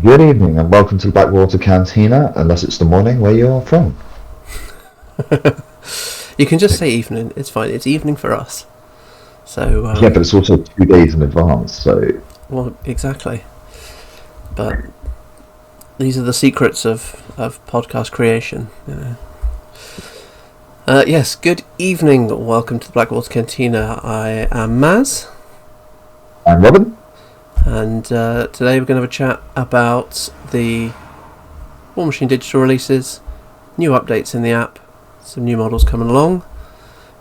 Good evening and welcome to the Blackwater Cantina, unless it's the morning where you're from. You can just say evening. It's fine. It's evening for us. So Yeah, but it's also 2 days in advance, so well, exactly. But these are the secrets of podcast creation. Yes. Good evening. Welcome to the Blackwater Cantina. I am Mazz, I'm Robin. and today we're going to have a chat about the War Machine digital releases, new updates in the app, some new models coming along.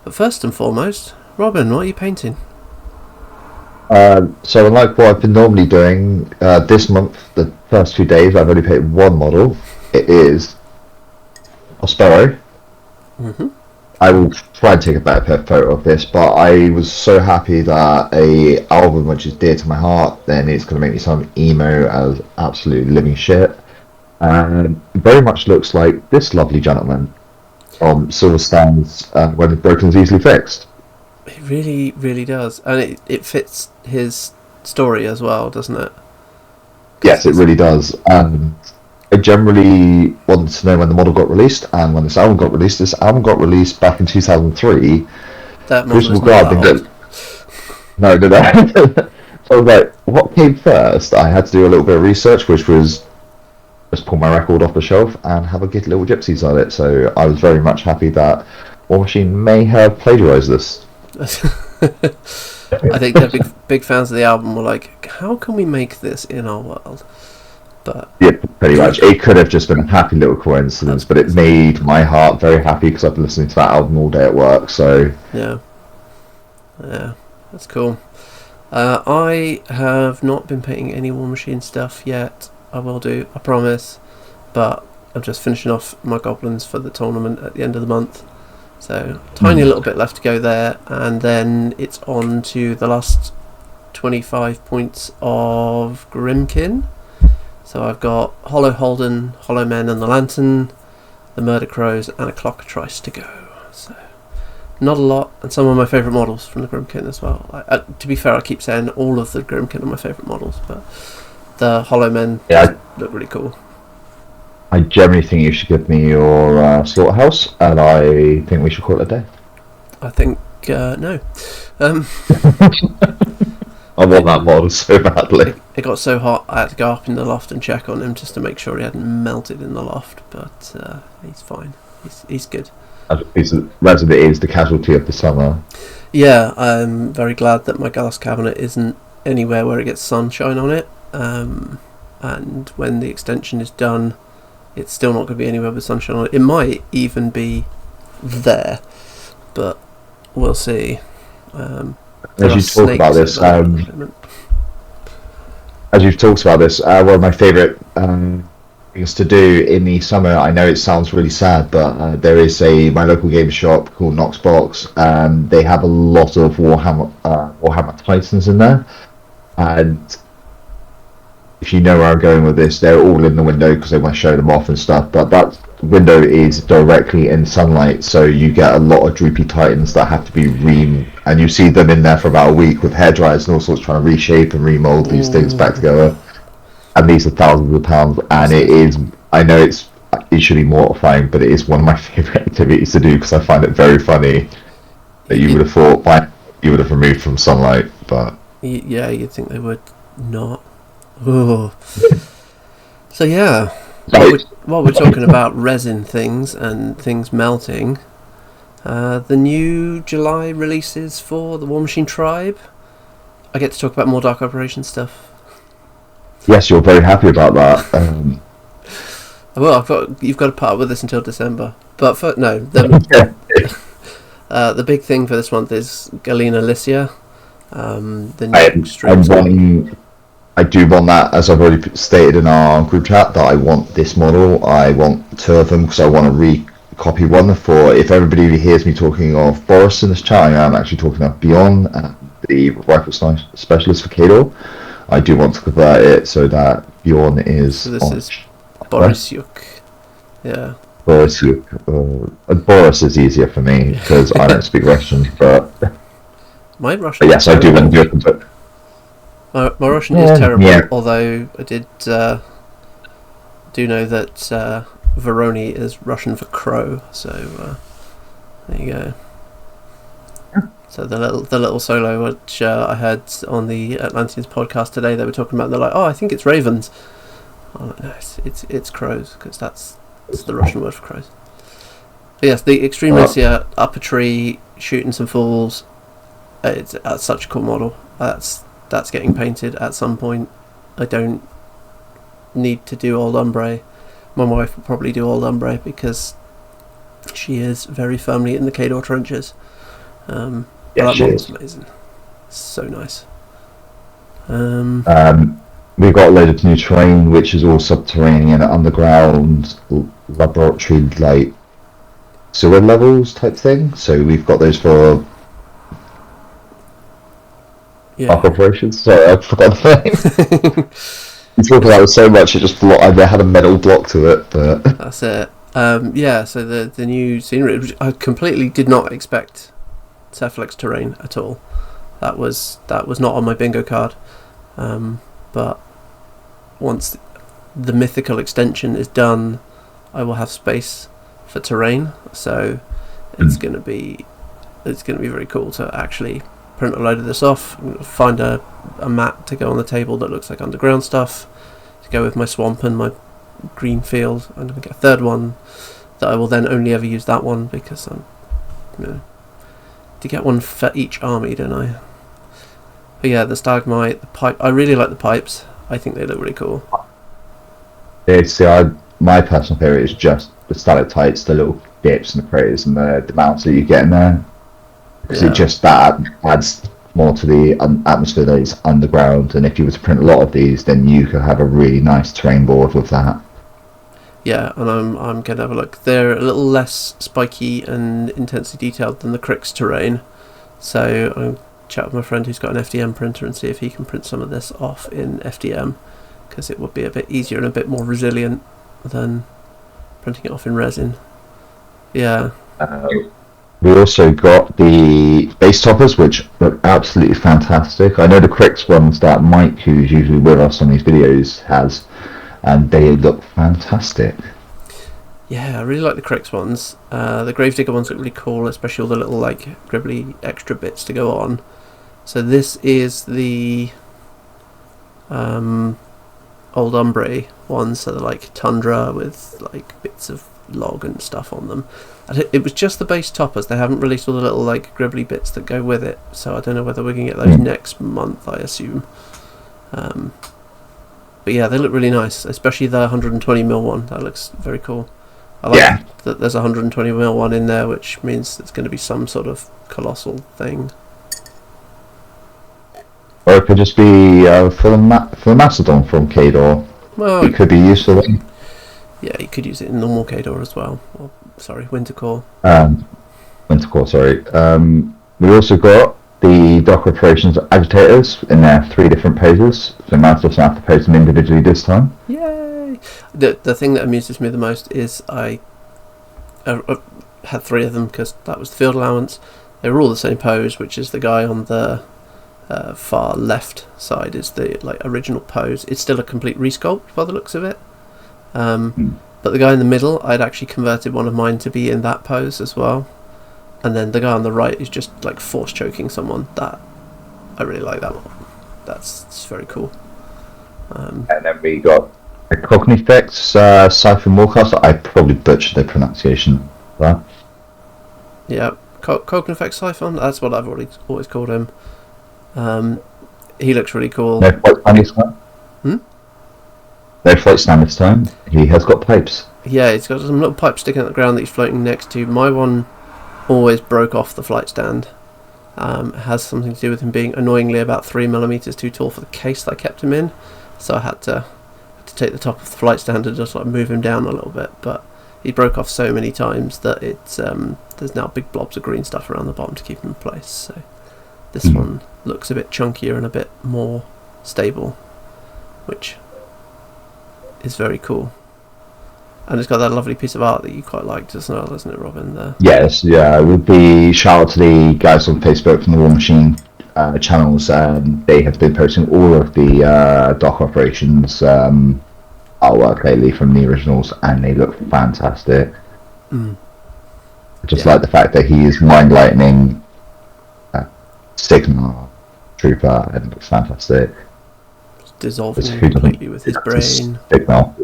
But first and foremost, Robin, what are you painting? So unlike what I've been normally doing, this month, the first 2 days, I've only painted one model. It is Prospero. Mm-hmm. I will try and take a better photo of this, but I was so happy that a album which is dear to my heart, then it's going to make me sound emo as absolute living shit. And it very much looks like this lovely gentleman from Silver Stands when it's broken is easily fixed. It really, really does. And it fits his story as well, doesn't it? Yes, it really does. I generally wanted to know when the model got released, and when this album got released. This album got released back in 2003. That model Crucible is not Guard that didn't old. get... No, did I? So I was like, what came first? I had to do a little bit of research, which was just pull my record off the shelf and have a good little gypsies on it. So I was very much happy that War Machine may have plagiarized this. I think they're big fans of the album. Were like, how can we make this in our world? But Yeah, pretty much. It could have just been a happy little coincidence, but it made my heart very happy because I've been listening to that album all day at work. So yeah, that's cool. I have not been painting any War Machine stuff yet. I will do, I promise. But I'm just finishing off my goblins for the tournament at the end of the month. So tiny little bit left to go there, and then it's on to the last 25 points of Grimkin. So I've got Hollow Holden, Hollow Men and the Lantern, the Murder Crows, and a Clockatrice to go. So not a lot, and some of my favourite models from the Grimkin as well. To be fair, I keep saying all of the Grimkin are my favourite models, but the Hollow Men look really cool. I generally think you should give me your slaughterhouse, and I think we should call it a day. I think no. I want that model so badly. It got so hot I had to go up in the loft and check on him just to make sure he hadn't melted in the loft, but he's fine. He's good. Resin is the casualty of the summer. Yeah, I'm very glad that my glass cabinet isn't anywhere where it gets sunshine on it, and when the extension is done, it's still not going to be anywhere with sunshine on it. It might even be there, but we'll see. As you talk about this, one of my favourite things to do in the summer. I know it sounds really sad, but there is my local game shop called Knoxbox, and they have a lot of Warhammer Titans in there. And if you know where I'm going with this, they're all in the window because they want to show them off and stuff. But that window is directly in sunlight, so you get a lot of droopy Titans that have to be and you see them in there for about a week with hairdryers and all sorts, trying to reshape and remold these things back together. And these are thousands of pounds, and it is. I know it should be mortifying, but it is one of my favourite activities to do because I find it very funny that you would have thought you would have removed from sunlight, but yeah, you'd think they would not. Oh. So yeah, while we're talking about resin things and things melting, the new July releases for the War Machine Tribe. I get to talk about more Dark Operation stuff. Yes, you're very happy about that. Well, you've got to put up with this until December. But the big thing for this month is Galena Lycia. The new extreme. I do want that, as I've already stated in our group chat, that I want this model. I want 2 of them because I want to recopy one for. If everybody hears me talking of Boris in this chat, I am actually talking of Bjorn, the rifle specialist for Kador. I do want to convert it so that Bjorn is. So this is Borysiuk. Yeah. Borysiuk. Boris is easier for me because I don't speak Russian, but. My Russian. But yes, I do want to do it. My Russian is terrible, although I did do know that Veroni is Russian for crow, so there you go. So the little solo which I heard on the Atlanteans podcast today, they were talking about. They're like, "Oh, I think it's ravens." I'm like, no, it's crows, because that's the Russian word for crows. But yes, the Extreme Racer up a tree shooting some fools. That's such a cool model. That's getting painted at some point. I don't need to do Old Umbre. My wife will probably do Old Umbre because she is very firmly in the Kador trenches. Yeah, she model's is amazing. So nice. We've got a load of new terrain, which is all subterranean, underground, laboratory, like sewer levels type thing. So we've got those for our operations. Sorry, I forgot the name. You talked about it so much, it just I had a metal block to it, but that's it. So the new scenery, which I completely did not expect Cephalix terrain at all. That was not on my bingo card. But once the mythical extension is done, I will have space for terrain. So it's going to be very cool to actually print a load of this off, find a mat to go on the table that looks like underground stuff to go with my swamp and my green field, and then get a third one that I will then only ever use that one because I'm to get one for each army, don't I? But yeah, the stalagmite, the pipe. I really like the pipes. I think they look really cool. My personal favourite is just the stalactites, the little dips and the craters and the mounts that you get in there. Because it just that adds more to the atmosphere that is underground. And if you were to print a lot of these, then you could have a really nice terrain board with that. Yeah, and I'm gonna have a look. They're a little less spiky and intensely detailed than the Crix terrain, so I'm chat with my friend who's got an FDM printer and see if he can print some of this off in FDM, because it would be a bit easier and a bit more resilient than printing it off in resin. Yeah. We also got the base toppers, which look absolutely fantastic. I know the Crix ones that Mike, who's usually with us on these videos, has, and they look fantastic. Yeah, I really like the Crix ones. The Gravedigger ones look really cool, especially all the little like gribbly extra bits to go on. So this is the Old Umbre ones, so they're like tundra with like bits of log and stuff on them. It was just the base toppers. They haven't released all the little like gribbly bits that go with it, so I don't know whether we can get those next month, I assume. But yeah, they look really nice, especially the 120mm one. That looks very cool. I like that there's a 120mm one in there, which means it's going to be some sort of colossal thing. Or it could just be for the Mastodon from Kador. Well, it could be useful. Yeah, you could use it in normal Kador as well. Or, sorry, Wintercore. Wintercore, sorry. We also got the Dock Operations Agitators in their 3 different poses, so Mazz doesn't have to pose them individually this time. Yay! The thing that amuses me the most is I had 3 of them because that was the field allowance. They were all the same pose, which is the guy on the far left side is the like original pose. It's still a complete resculpt by the looks of it. But the guy in the middle, I'd actually converted one of mine to be in that pose as well. And then the guy on the right is just like force choking someone. That I really like that one. That's very cool. And then we got a Cognifex Siphon Warcaster. I probably butchered the pronunciation there. Yeah, Cognifex Siphon. That's what I've always called him. He looks really cool. No flight stand this time. No flight stand this time. He has got pipes. Yeah, he's got some little pipes sticking out the ground that he's floating next to. My one always broke off the flight stand. It has something to do with him being annoyingly about 3mm too tall for the case that I kept him in. So I had to take the top of the flight stand and just like move him down a little bit. But he broke off so many times that it's there's now big blobs of green stuff around the bottom to keep him in place. So this one looks a bit chunkier and a bit more stable, which is very cool. And it's got that lovely piece of art that you quite liked as well, isn't it, Robin? There. Yes, yeah. It would be shout out to the guys on Facebook from the War Machine channels. They have been posting all of the dock operations artwork lately from the originals, and they look fantastic. Mm. I just like the fact that he is mind lightning Sigma trooper, and it looks fantastic. Dissolving Who doesn't completely with his brain. Sigma?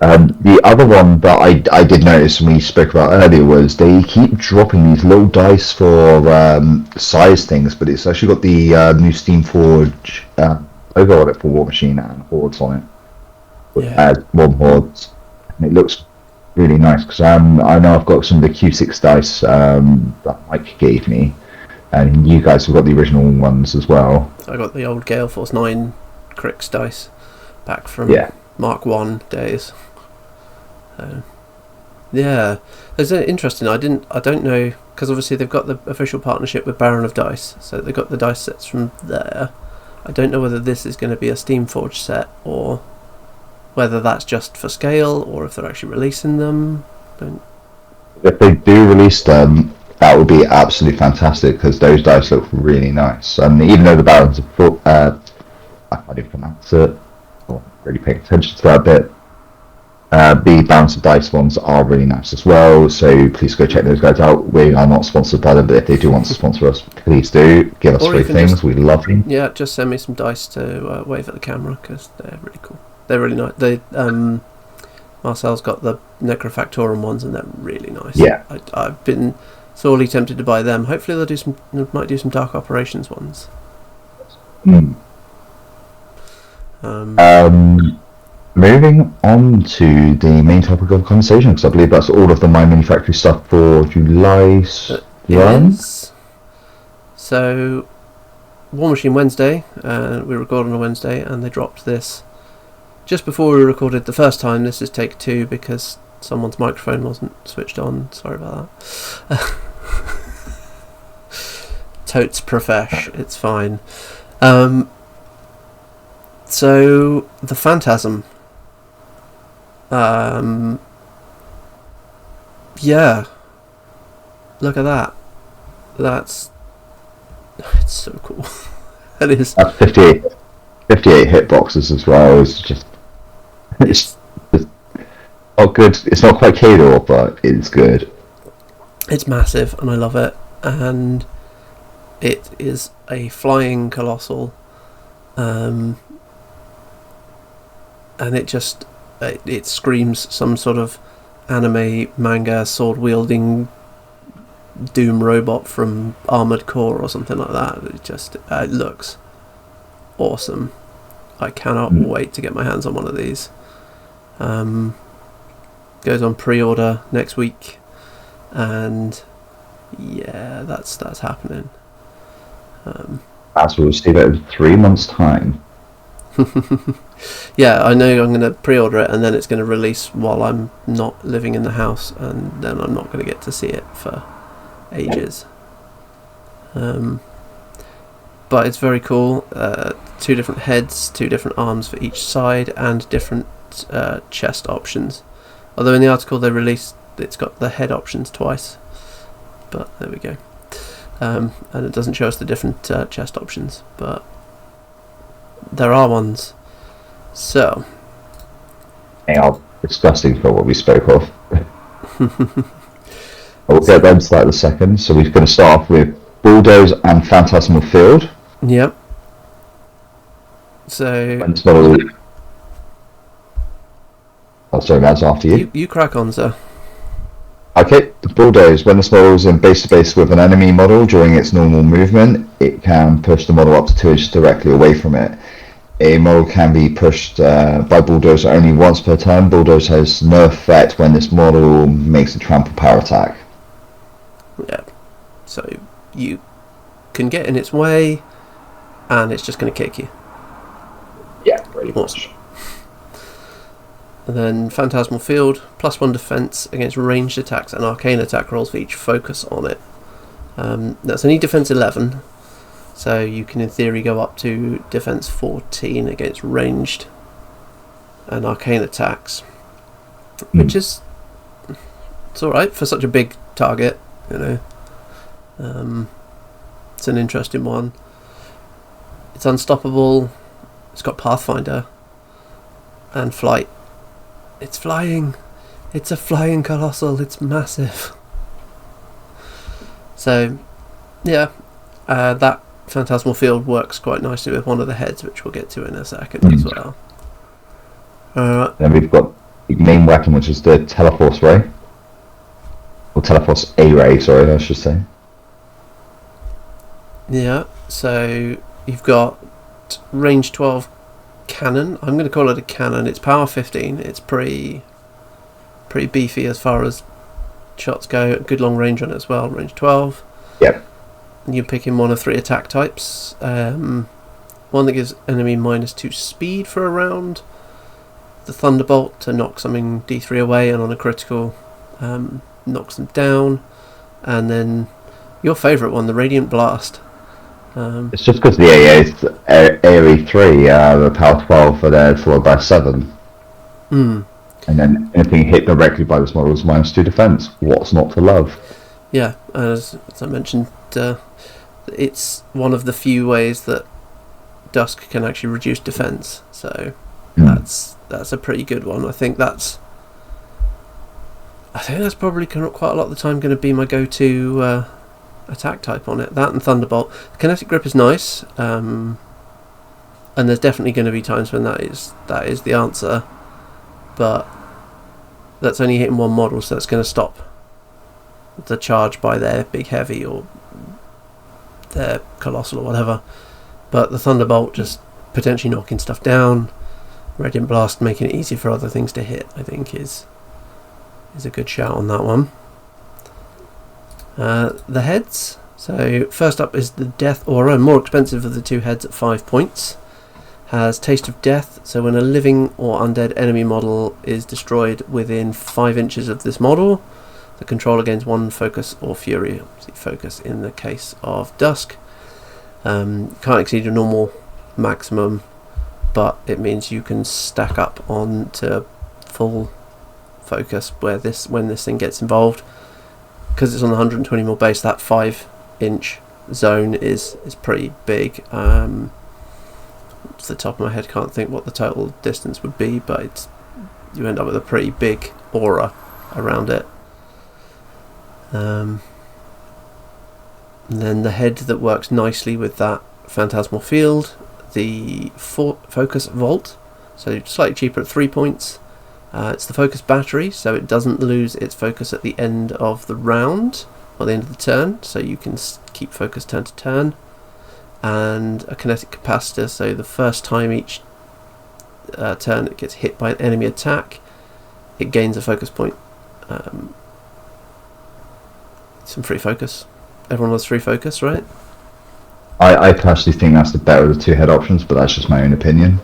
The other one that I did notice when we spoke about earlier was they keep dropping these little dice for size things, but it's actually got the new Steamforge logo on it for War Machine and Hordes on it. Yeah. Warm Hordes, and it looks really nice because I know I've got some of the Q6 dice that Mike gave me, and you guys have got the original ones as well. I got the old Gale Force 9 Crix dice back from Mark 1 days. Yeah, it's interesting. I don't know, because obviously they've got the official partnership with Baron of Dice, so they've got the dice sets from there. I don't know whether this is going to be a Steamforged set or whether that's just for scale or if they're actually releasing them. If they do release them, that would be absolutely fantastic because those dice look really nice. And even though the Barons are I can't even pronounce it, or really paying attention to that a bit. The Balance of Dice ones are really nice as well, so please go check those guys out. We are not sponsored by them, but if they do want to sponsor us, please do. Give us free things, we love them. Yeah, just send me some dice to wave at the camera, because they're really cool. They're really nice. They, Marcel's got the Necrofactorum ones, and they're really nice. Yeah. I've been sorely tempted to buy them. Hopefully might do some Dark Operations ones. Moving on to the main topic of conversation, because I believe that's all of the My Mini Factory stuff for July's run. So, War Machine Wednesday, we recorded on a Wednesday, and they dropped this just before we recorded the first time. This is take 2 because someone's microphone wasn't switched on. Sorry about that. Totes profesh, it's fine. So, the Phantasm. Yeah. Look at that. It's so cool. It is. That's 58 hitboxes as well. It's just not good. It's not quite Kador, but it's good. It's massive, and I love it. And it is a flying colossal. And it screams some sort of anime manga sword wielding Doom robot from Armored Core or something like that. It looks awesome. I cannot wait to get my hands on one of these. Goes on pre-order next week, and yeah, that's happening. As we'll see that in 3 months' time. Yeah, I know I'm going to pre-order it, and then it's going to release while I'm not living in the house, and then I'm not going to get to see it for ages. But it's very cool. 2 different heads, 2 different arms for each side, and different chest options. Although in the article they released, it's got the head options twice. But there we go. And it doesn't show us the different chest options, but there are ones. So They are disgusting for what we spoke of. We'll get them to that in a second. So we're going to start off with Bulldoze and Phantasmal Field. Yep. So oh, sorry, Mazz, after you. You crack on, sir. Okay, the Bulldoze. When this model is in base-to-base with an enemy model during its normal movement, it can push the model up to 2 inches directly away from it. A model can be pushed by Bulldoze only once per turn. Bulldoze has no effect when this model makes a trample power attack. Yeah. So you can get in its way, and it's just going to kick you. Yeah, pretty awesome. And then Phantasmal Field, +1 defense against ranged attacks and arcane attack rolls for each focus on it. That's only defense 11, so you can in theory go up to defense 14 against ranged and arcane attacks, which is, it's alright for such a big target, you know. It's an interesting one. It's unstoppable. It's got Pathfinder. and flight. It's flying. It's a flying colossal. It's massive. So, yeah, that Phantasmal field works quite nicely with one of the heads, which we'll get to in a second as well. Then we've got the main weapon, which is the Teleforce Ray. Or Teleforce A-Ray, sorry, I should say. Yeah, so you've got range 12 cannon. I'm going to call it a cannon. It's power 15. It's pretty beefy as far as shots go. Good long range on it as well, range 12. Yep. And you pick in one of 3 attack types. One that gives enemy -2 speed for a round. The Thunderbolt to knock something D3 away, and on a critical knocks them down. And then your favourite one, the Radiant Blast. It's just because the AA is AoE 3, the power 12 for there, followed by 7. And then anything hit directly by this model is -2 defense. What's not to love? Yeah, as I mentioned, it's one of the few ways that Dusk can actually reduce defense. So that's a pretty good one. I think that's probably quite a lot of the time going to be my go-to attack type on it. That and Thunderbolt. Kinetic Grip is nice, and there's definitely going to be times when that is the answer, but that's only hitting one model, so that's going to stop the charge by their big heavy or their colossal or whatever. But the Thunderbolt just potentially knocking stuff down, Radiant Blast making it easy for other things to hit, I think is a good shout on that one. The heads. So first up is the Death Aura, more expensive of the 2 heads at 5 points. Has Taste of Death, so when a living or undead enemy model is destroyed within 5 inches of this model, the controller gains 1 focus or fury. Focus in the case of Dusk. Can't exceed your normal maximum, but it means you can stack up on to full focus when this thing gets involved. Because it's on the 120mm base, that 5-inch zone is pretty big. Off the top of my head, can't think what the total distance would be, but you end up with a pretty big aura around it. And then the head that works nicely with that Phantasmal field, the Focus Vault, so slightly cheaper at 3 points. It's the focus battery, so it doesn't lose its focus at the end of the round or the end of the turn, so you can keep focus turn to turn. And a kinetic capacitor, so the first time each turn it gets hit by an enemy attack, it gains a focus point. Some free focus. Everyone loves free focus, right? I personally think that's the better of the 2 head options, but that's just my own opinion.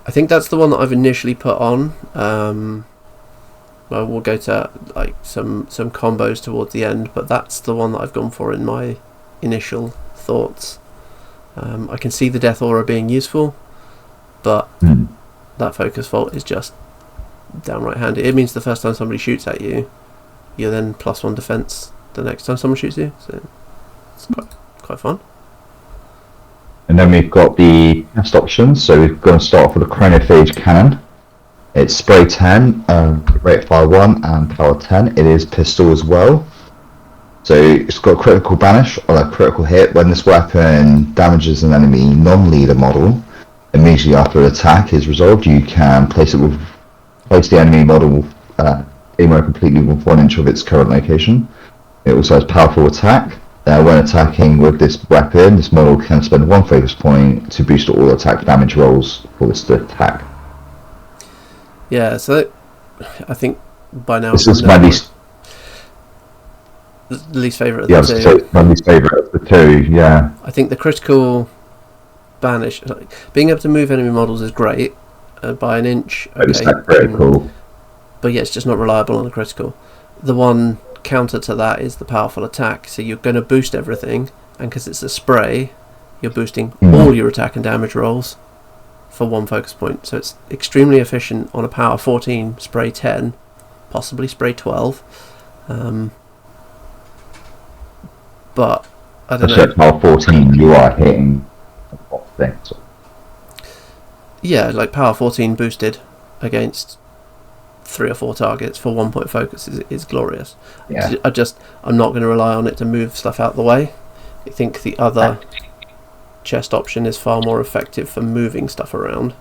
I think that's the one that I've initially put on. Well, we'll go to like some combos towards the end, but that's the one that I've gone for in my initial thoughts. I can see the Death Aura being useful, but that Focus Vault is just downright handy. It means the first time somebody shoots at you, you're then +1 defense the next time someone shoots you, so it's quite fun. And then we've got the cast options. So we're going to start off with a Chronophage Cannon. It's spray 10, rate of fire 1, and power 10. It is pistol as well. So it's got critical banish or a critical hit. When this weapon damages an enemy non-leader model, immediately after an attack is resolved, you can place the enemy model anywhere completely with 1 inch of its current location. It also has powerful attack. When attacking with this weapon, this model can spend 1 focus point to boost all attack damage rolls for this attack. Yeah, so I think by now this is my least favourite of the 2. So my least favourite of the 2, yeah. I think the critical banish, being able to move enemy models is great by 1 inch. Okay, it's that critical. But yeah, it's just not reliable on the critical. The one counter to that is the powerful attack, so you're going to boost everything, and because it's a spray, you're boosting all your attack and damage rolls for 1 focus point, so it's extremely efficient on a power 14 spray 10, possibly spray 12, but I don't know. At power 14 you are hitting a lot of things. Yeah, like power 14 boosted against 3 or 4 targets for 1 point focus is glorious. Yeah. I'm not going to rely on it to move stuff out the way. I think the other chest option is far more effective for moving stuff around.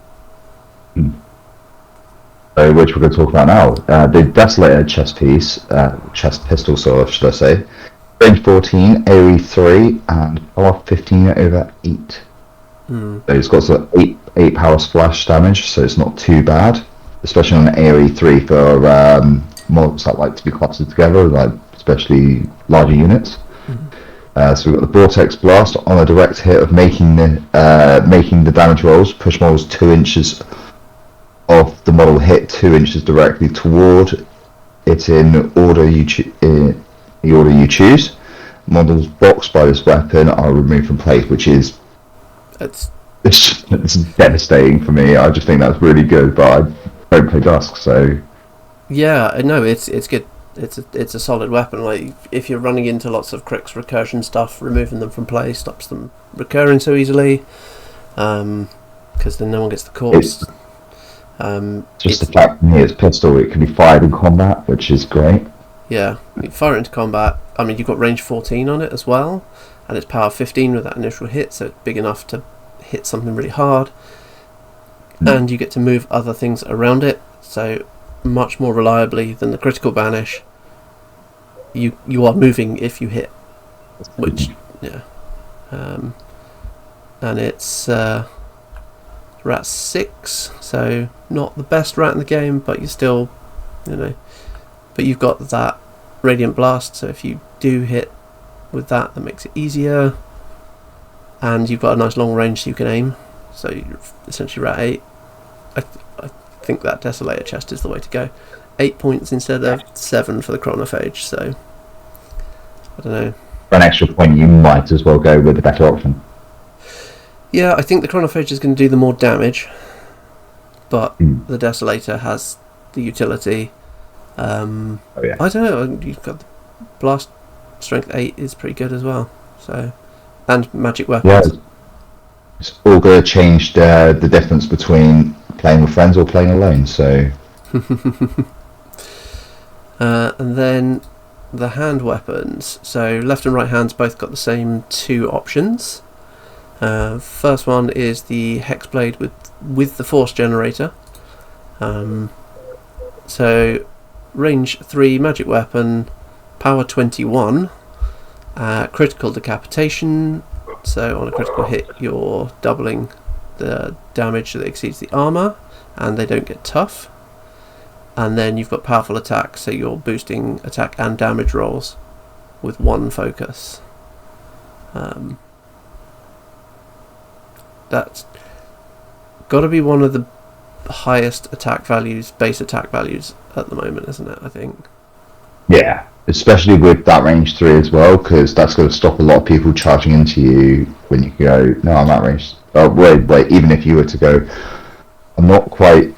So, which we're going to talk about now. The Desolator chest pistol, should I say. Range 14, AoE 3, and power 15 over 8. So it's got sort of 8 power splash damage, so it's not too bad. Especially on AoE 3 for models that like to be clustered together, like especially larger units. So we've got the Vortex Blast on a direct hit of making the damage rolls, push models 2 inches of the model hit 2 inches directly toward it in order you choose. Models boxed by this weapon are removed from play, which is it's devastating for me. I just think that's really good, but I don't play Dusk, so yeah, no, it's good. It's a solid weapon. Like if you're running into lots of cricks recursion stuff, removing them from play stops them recurring so easily. Because then no one gets the corpse. Just the fact that it's pistol, it can be fired in combat, which is great. Yeah, you fire it into combat. I mean, you've got range 14 on it as well, and it's power 15 with that initial hit, so it's big enough to hit something really hard. And you get to move other things around it, so much more reliably than the critical banish. You are moving if you hit, which and it's rat 6, so not the best rat in the game, but you're still, but you've got that radiant blast, so if you do hit with that makes it easier, and you've got a nice long range so you can aim, so you're essentially rat 8. I think that Desolator chest is the way to go. 8 points instead of 7 for the chronophage, so I don't know. For an extra point, you might as well go with the better option. Yeah, I think the chronophage is going to do the more damage, but the Desolator has the utility. I don't know, you've got the blast strength 8 is pretty good as well, so, and magic weapons. Yeah, it's all going to change the difference between playing with friends or playing alone, so and then the hand weapons, so left and right hands both got the same 2 options. First one is the Hexblade with the Force Generator. So range 3 magic weapon, power 21, critical decapitation, so on a critical hit you're doubling the damage that exceeds the armour, and they don't get tough. And then you've got powerful attack, so you're boosting attack and damage rolls with 1 focus. That's got to be one of the highest attack values, base attack values at the moment, isn't it? I think. Yeah, especially with that range 3 as well, because that's going to stop a lot of people charging into you when you go, no, I'm at range. Oh, wait, even if you were to go, I'm not quite,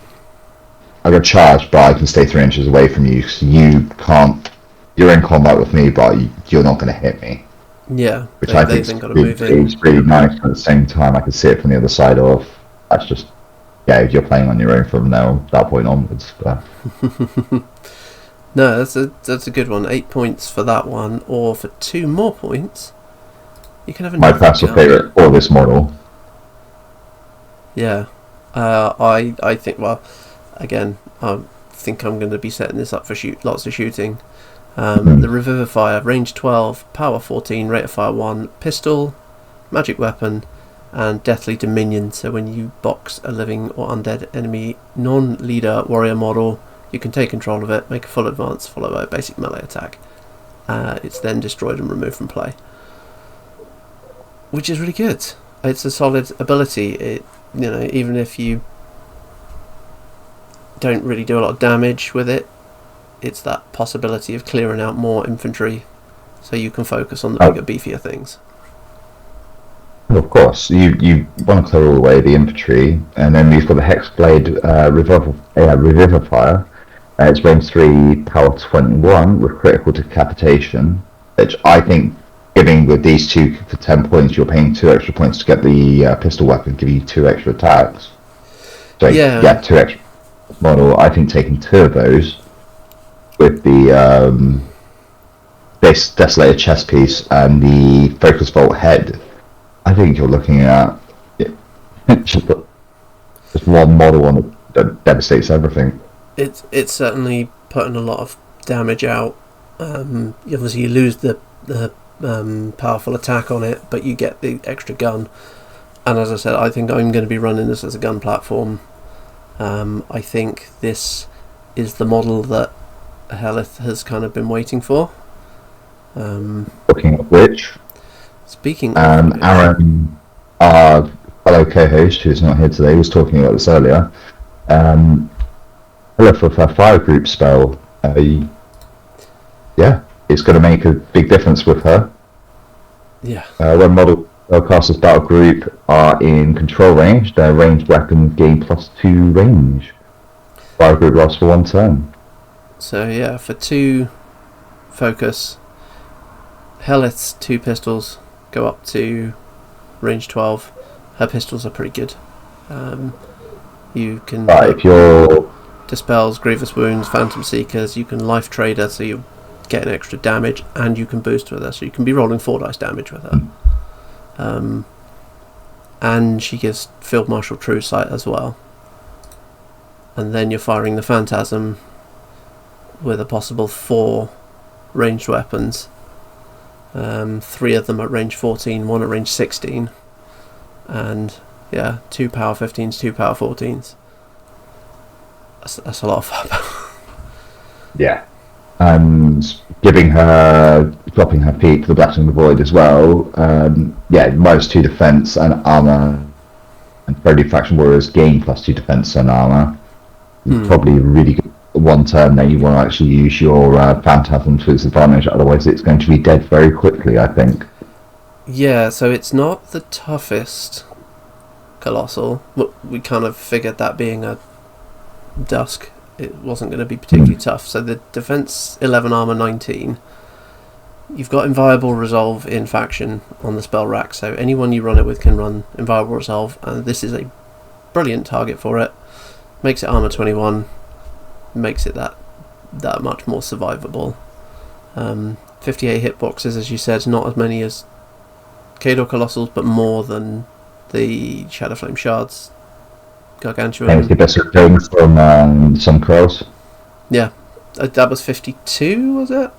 I got charged, but I can stay 3 inches away from you, so you can't, you're in combat with me, but you're not going to hit me. Yeah, which I think is really nice. At the same time, I can see it from the other side of. That's just, if you're playing on your own from that point onwards. But. No, that's a good one. 8 points for that one, or for 2 more points, you can have my personal favourite for this model. Yeah, I think. Well, again, I think I'm going to be setting this up for lots of shooting. The Revivifier, range 12, power 14, rate of fire 1, pistol, magic weapon, and deathly dominion. So when you box a living or undead enemy non-leader warrior model, you can take control of it, make a full advance, followed by a basic melee attack. It's then destroyed and removed from play, which is really good. It's a solid ability. It, even if you don't really do a lot of damage with it, it's that possibility of clearing out more infantry so you can focus on the bigger, beefier things. Well, of course, you want to clear all the way the infantry, and then we've got the Hexblade Revivifier. It's range 3, power 21 with critical decapitation, which I think, giving with these 2 for 10 points, you're paying 2 extra points to get the pistol weapon, give you 2 extra attacks. So, 2 extra. model. I think taking two of those with the base desolated chest piece and the focus bolt head, I think you're looking at just one model on it that devastates everything. It's certainly putting a lot of damage out. Obviously, you lose the powerful attack on it, but you get the extra gun. And as I said, I think I'm going to be running this as a gun platform. I think this is the model that Helith has kind of been waiting for. Looking at which, Speaking of which, Aaron, our fellow co-host, who's not here today, was talking about this earlier. With her fire group spell, yeah, it's going to make a big difference with her. yeah. When model spellcasters battle group are in control range, their ranged weapons gain +2 range. Fire group lasts for 1 turn. So yeah, for 2 focus, Helith's 2 pistols go up to range 12. Her pistols are pretty good. You can If you're dispels, grievous wounds, phantom seekers. You can life trade her, so you get an extra damage, and you can boost with her, so you can be rolling 4 dice damage with her. And she gives Field Marshal True Sight as well. And then you're firing the Phantasm with a possible 4 ranged weapons. 3 of them at range 14, 1 at range 16, and yeah, 2 power 15s, 2 power 14s. That's a lot of firepower. yeah, and dropping her feet to the Blessing of the Void as well. Yeah, -2 defense and armor, and Friendly Faction Warriors gain +2 defense and armor. Probably really good 1 turn there. You want to actually use your Phantasm to its advantage, otherwise it's going to be dead very quickly, I think. Yeah, so it's not the toughest Colossal. We kind of figured that being a Dusk, it wasn't going to be particularly tough. So the defense 11, armor 19. You've got Inviolable Resolve in faction on the spell rack, so anyone you run it with can run Inviolable Resolve, and this is a brilliant target for it. Makes it armor 21, makes it that much more survivable. 58 hitboxes, as you said, not as many as Khador Colossals, but more than the Shadowflame Shards Gargantuan. And the best going from some crows. Yeah, that was 52, was it?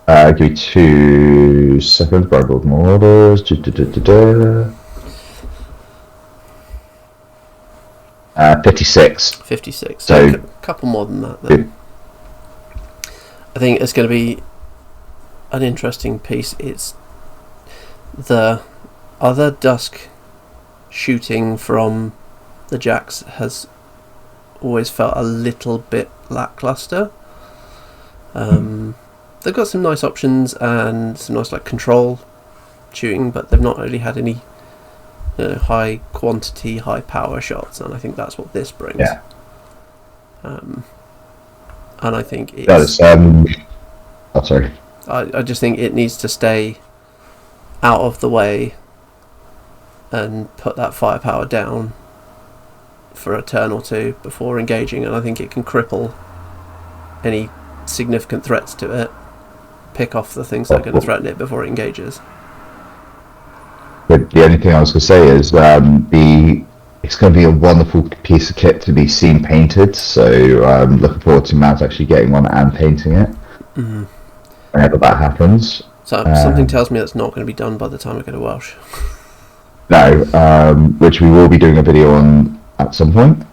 Give me 2 seconds, Bible models. 56. 56. So a couple more than that then. I think it's going to be an interesting piece. It's the other Dusk shooting from the Jacks has always felt a little bit lackluster. They've got some nice options and some nice control shooting, but they've not really had any high quantity, high power shots, and I think that's what this brings. Yeah. And I think it's... sorry. I just think it needs to stay out of the way and put that firepower down for a turn or 2 before engaging, and I think it can cripple any significant threats to it, pick off the things that are going to threaten it before it engages. But the only thing I was going to say is it's going to be a wonderful piece of kit to be seen painted, so I'm looking forward to Mazz actually getting one and painting it whenever that happens. So something tells me that's not going to be done by the time I go to Welsh. No, which we will be doing a video on at some point.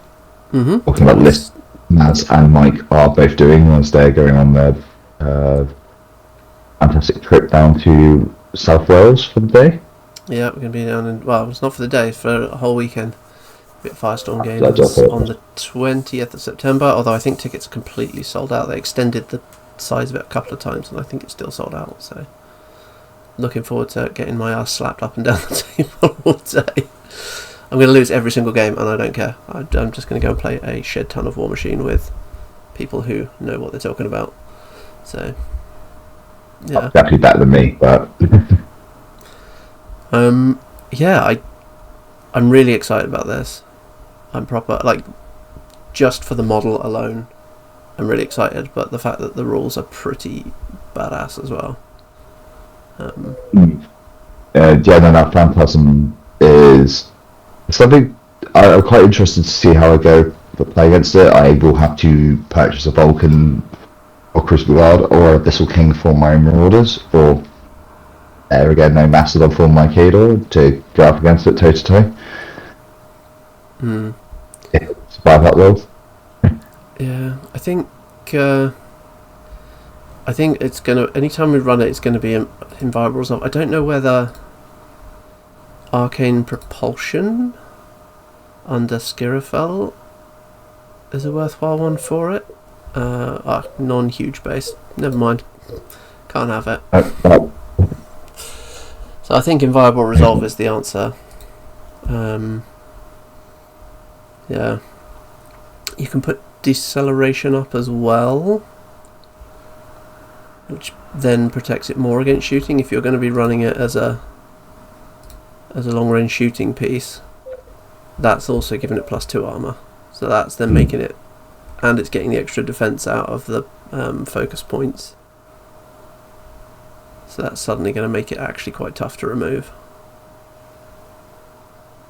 Talking about list Mazz and Mike are both doing once they're going on their fantastic trip down to South Wales for the day. Yeah, we're going to be down in... Well, it's not for the day, it's for a whole weekend. At Firestorm Games on the 20th of September, although I think tickets are completely sold out. They extended the size of it a couple of times, and I think it's still sold out, so... Looking forward to getting my ass slapped up and down the table all day. I'm going to lose every single game, and I don't care. I'm just going to go and play a shed ton of War Machine with people who know what they're talking about. So, yeah. Definitely better than me, but... yeah, I'm really excited about this. I'm proper... just for the model alone, I'm really excited. But the fact that the rules are pretty badass as well. Yeah, no, that Phantasm is something I'm quite interested to see how I go play against it. I will have to purchase a Vulcan or Crystal Guard or a Abyssal King for my Marauders, or there again, no Mastodon for my Kador to go up against it toe to toe. Survive that world. Yeah, I think it's gonna. Anytime we run it, it's gonna be inviolable resolve. I don't know whether Arcane Propulsion under Skirafel is a worthwhile one for it. Non-huge base. Never mind. Can't have it. So I think inviolable resolve is the answer. Yeah. You can put deceleration up as well, which then protects it more against shooting if you're going to be running it as a long-range shooting piece. That's also giving it +2 armor, so that's then making it, and it's getting the extra defense out of the focus points, so that's suddenly going to make it actually quite tough to remove.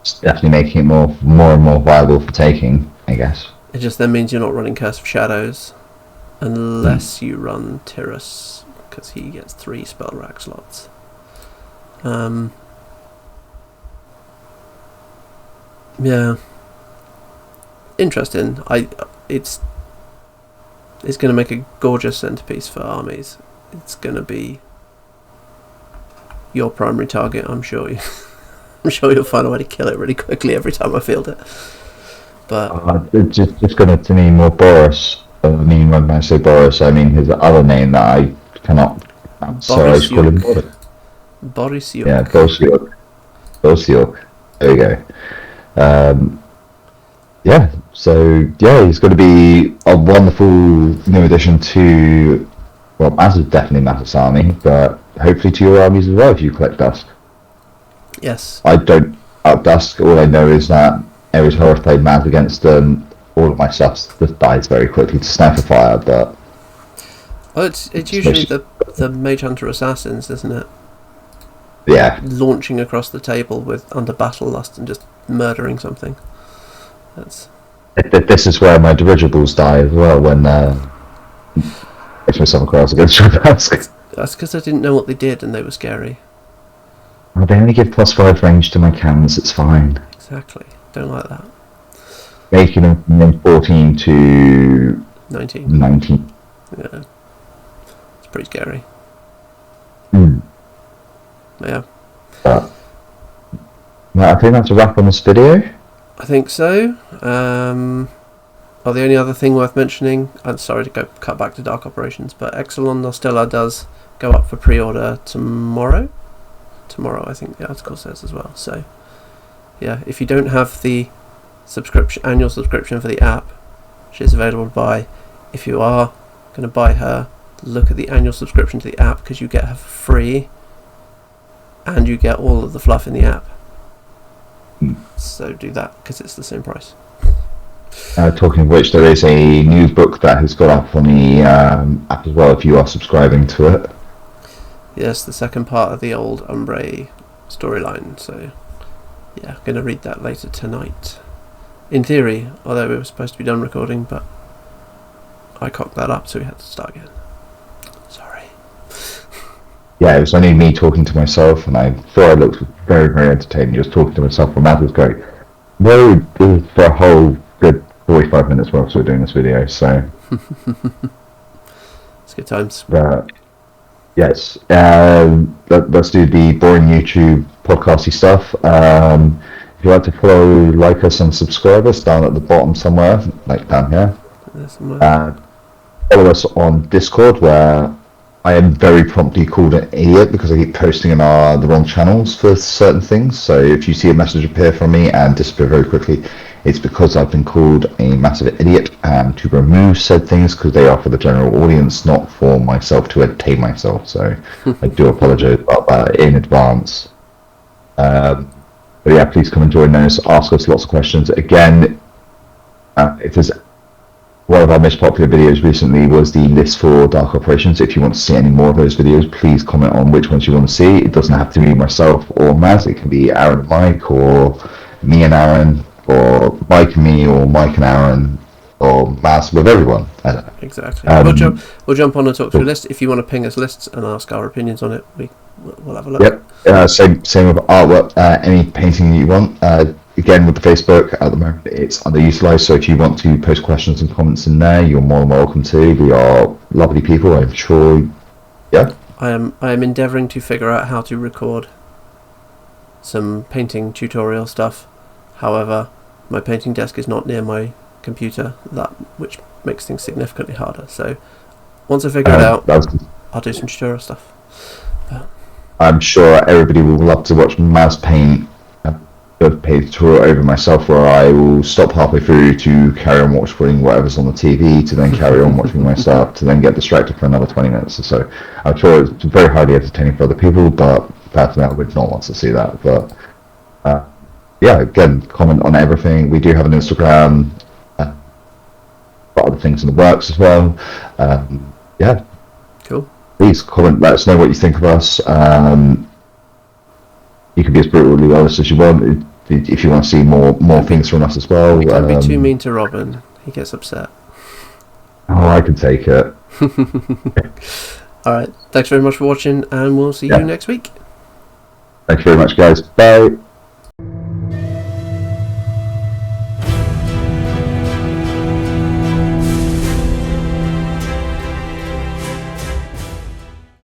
It's definitely making it more and more viable for taking, I guess. It just then means you're not running Curse of Shadows unless you run Tyrus, because he gets 3 spell rack slots. Yeah, interesting. It's going to make a gorgeous centerpiece for armies. It's going to be your primary target, I'm sure. I'm sure you'll find a way to kill it really quickly every time I field it. But it's just going to me more Boris. I mean, when I say Boris, I mean his other name that I cannot. So I just call him Boris. Boris York. Yeah, Boris York. Boris York. There you go. Yeah, so yeah, he's going to be a wonderful new addition to, well, Mazz is definitely Mazz's army, but hopefully to your armies as well if you collect Dusk. Yes. I don't up Dusk, all I know is that every time I've played Mazz against them, all of my stuff just dies very quickly to sniper fire, but... Oh, it's usually the Mage Hunter Assassins, isn't it? Yeah. Launching across the table with under Battle Lust and just murdering something. This is where my dirigibles die as well when if myself across against your Dusk. That's because I didn't know what they did and they were scary. Well, they only give +5 range to my cannons, it's fine. Exactly. Don't like that. Making them from 14 to 19. Yeah. It's pretty scary. Mm. Yeah. Well, I think that's a wrap on this video. I think so. The only other thing worth mentioning, I'm sorry to cut back to Dark Operations, but Exelon Nostella does go up for pre-order tomorrow. Tomorrow, I think the article says as well. So, yeah, if you don't have the annual subscription for the app, which is available to buy, if you are going to buy her, look at the annual subscription to the app because you get her for free, and you get all of the fluff in the app. So do that because it's the same price. Talking of which, there is a new book that has got up on the app as well if you are subscribing to it. Yes, the second part of the old Umbre storyline. So, yeah, I'm going to read that later tonight. In theory, although we were supposed to be done recording, but I cocked that up, so we had to start again. Sorry. Yeah, it was only me talking to myself, and I thought I looked very, very entertaining just talking to myself, and that was great. Well, for a whole good 45 minutes whilst we were doing this video, so... It's good times. Yes, let's do the boring YouTube podcasty stuff. If you'd like to follow, like us and subscribe us down at the bottom somewhere, like down here. Follow us on Discord, where I am very promptly called an idiot because I keep posting in the wrong channels for certain things. So if you see a message appear from me and disappear very quickly, it's because I've been called a massive idiot and to remove said things because they are for the general audience, not for myself to entertain myself. So I do apologise about that in advance. But yeah, please come and join us, ask us lots of questions. Again, if there's one of our most popular videos recently was the list for Dark Operations. If you want to see any more of those videos, please comment on which ones you want to see. It doesn't have to be myself or Mazz. It can be Aaron and Mike, or me and Aaron, or Mike and me, or Mike and Aaron, or Mazz with everyone. I don't know. Exactly. We'll jump on and talk through a list. If you want to ping us lists and ask our opinions on it, we'll have a look. Yep. Same with artwork. Any painting you want. Again, with the Facebook at the moment, it's underutilized. So if you want to post questions and comments in there, you're more than welcome to. We are lovely people, I'm sure. Yeah. I am endeavouring to figure out how to record some painting tutorial stuff. However, my painting desk is not near my computer, which makes things significantly harder. So once I figure it out, I'll do some tutorial stuff. I'm sure everybody will love to watch Mazz paint a page tutorial over myself, where I will stop halfway through to carry on watching whatever's on the TV, to then carry on watching my stuff, to then get distracted for another 20 minutes or so. I'm sure it's very highly entertaining for other people, but personally I would not want to see that. But yeah, again, comment on everything. We do have an Instagram, got other things in the works as well. Yeah. Cool. Please comment, let us know what you think of us. You can be as brutally honest as you want. If you want to see more things from us as well. Don't be too mean to Robin. He gets upset. Oh, I can take it. Alright, thanks very much for watching, and we'll see you next week. Thanks very much, guys. Bye.